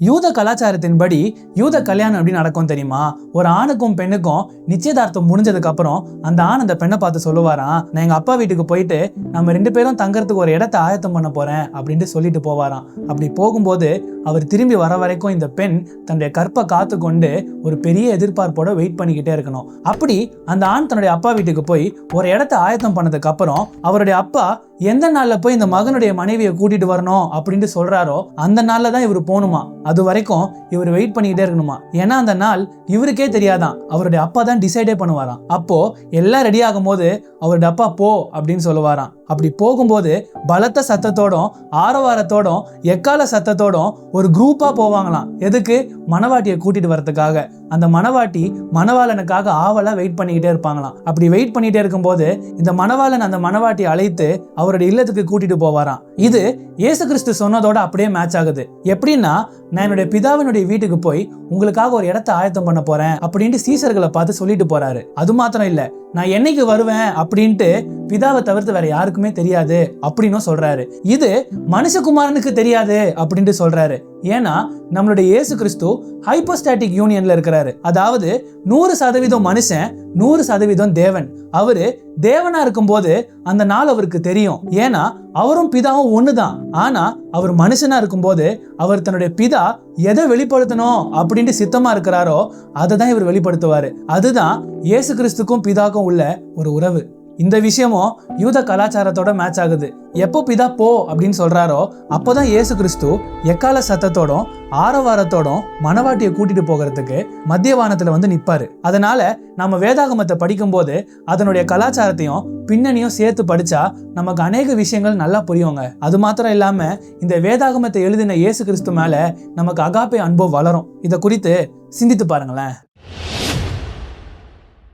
யூத கலாச்சாரத்தின்படி யூத கல்யாணம் எப்படி நடக்கும் தெரியுமா? ஒரு ஆணுக்கும் பெண்ணுக்கும் நிச்சயதார்த்தம் முடிஞ்சதுக்கு அப்புறம் அந்த ஆண் அந்த பெண்ணை பார்த்து சொல்லுவாராம், நான் எங்க அப்பா வீட்டுக்கு போயிட்டு நம்ம 2 பேரும் தங்கறதுக்கு ஒரு இடத்தை ஆயத்தம் பண்ண போறேன் அப்படின்ட்டு சொல்லிட்டு போவாராம். அப்படி போகும்போது அவர் திரும்பி வர வரைக்கும் இந்த பெண் தன்னுடைய கற்பை காத்து கொண்டு ஒரு பெரிய எதிர்பார்ப்போட வெயிட் பண்ணிக்கிட்டே இருக்கணும். அப்படி அந்த ஆண் தன்னுடைய அப்பா வீட்டுக்கு போய் ஒரு இடத்தை ஆயத்தம் பண்ணதுக்கு அப்புறம் அவருடைய அப்பா எந்த நாள்ல போய் இந்த மகனுடைய மனைவியை கூட்டிட்டு வரணும் அப்படின்னு சொல்றாரோ அந்த நாள்ல தான் இவர் போகணுமா. அது வரைக்கும் இவர் வெயிட் பண்ணிக்கிட்டே இருக்கணுமா. ஏன்னா அந்த நாள் இவருக்கே தெரியாதான், அவருடைய அப்பா தான் டிசைடே பண்ணுவாராம். அப்போ எல்லாம் ரெடி ஆகும் போது அவருடைய அப்பா போ அப்படின்னு சொல்லுவாராம். அப்படி போகும்போது பலத்த சத்தத்தோடும் ஆரவாரத்தோடும் எக்கால சத்தத்தோடும் ஒரு குரூப்பா போவாங்களாம். எதுக்கு? மணவாட்டியை கூட்டிட்டு வரதுக்காக. அந்த மணவாட்டி மணவாளனுக்காக ஆவலா வெயிட் பண்ணிக்கிட்டே இருப்பாங்களாம். அப்படி வெயிட் பண்ணிட்டே இருக்கும்போது இந்த மணவாளன் அந்த மணவாட்டியை அழைத்து அவருடைய இல்லத்துக்கு கூட்டிட்டு போவாராம். இது இயேசு கிறிஸ்து சொன்னதோட அப்படியே மேட்ச் ஆகுது. எப்படின்னா, நான் என்னுடைய பிதாவினுடைய வீட்டுக்கு போய் உங்களுக்காக ஒரு இடத்தை ஆயத்தம் பண்ண போறேன் அப்படின்ட்டு சீசர்களை பார்த்து சொல்லிட்டு போறாரு. அது மாத்திரம் இல்ல, நான் என்னைக்கு வருவேன் அப்படின்ட்டு பிதாவை தவிர்த்து வேற யாருக்குமே தெரியாது அப்படின்னு சொல்றாரு. இது மனுஷகுமாரனுக்கு தெரியாது அப்படின்ட்டு சொல்றாரு. ஏன்னா நம்மளுடைய இயேசு கிறிஸ்து ஹைப்போஸ்டாட்டிக் யூனியன்ல இருக்கிறாரு. அதாவது 100% மனுஷன் 100% தேவன். அவரு தேவனா இருக்கும்போது அந்த நாள் அவருக்கு தெரியும். ஏன்னா அவரும் பிதாவும் ஒண்ணுதான். ஆனா அவர் மனுஷனா இருக்கும்போது அவர் தன்னுடைய பிதா எதை வெளிப்படுத்தணும் அப்படின்ட்டு சித்தமா இருக்கிறாரோ அதை தான் இவர் வெளிப்படுத்துவாரு. அதுதான் இயேசு கிறிஸ்துக்கும் பிதாக்கும் உள்ள ஒரு உறவு. இந்த விஷயமும் யூத கலாச்சாரத்தோட மேட்ச் ஆகுது. எப்போ பிதா போ அப்படின்னு சொல்றாரோ அப்போதான் இயேசு கிறிஸ்து எக்கால சத்தத்தோடும் ஆரவாரத்தோடும் மணவாட்டியை கூட்டிட்டு போகிறதுக்கு மத்திய வானத்துல வந்து நிப்பாரு. அதனால நம்ம வேதாகமத்தை படிக்கும் போது அதனுடைய கலாச்சாரத்தையும் பின்னணியும் சேர்த்து படிச்சா நமக்கு அநேக விஷயங்கள் நல்லா புரியுங்க. அது மாத்திரம் இல்லாம இந்த வேதாகமத்தை எழுதின இயேசு கிறிஸ்து மேல நமக்கு அகாப்பே அன்பு வளரும். இதை குறித்து சிந்தித்து பாருங்களேன்.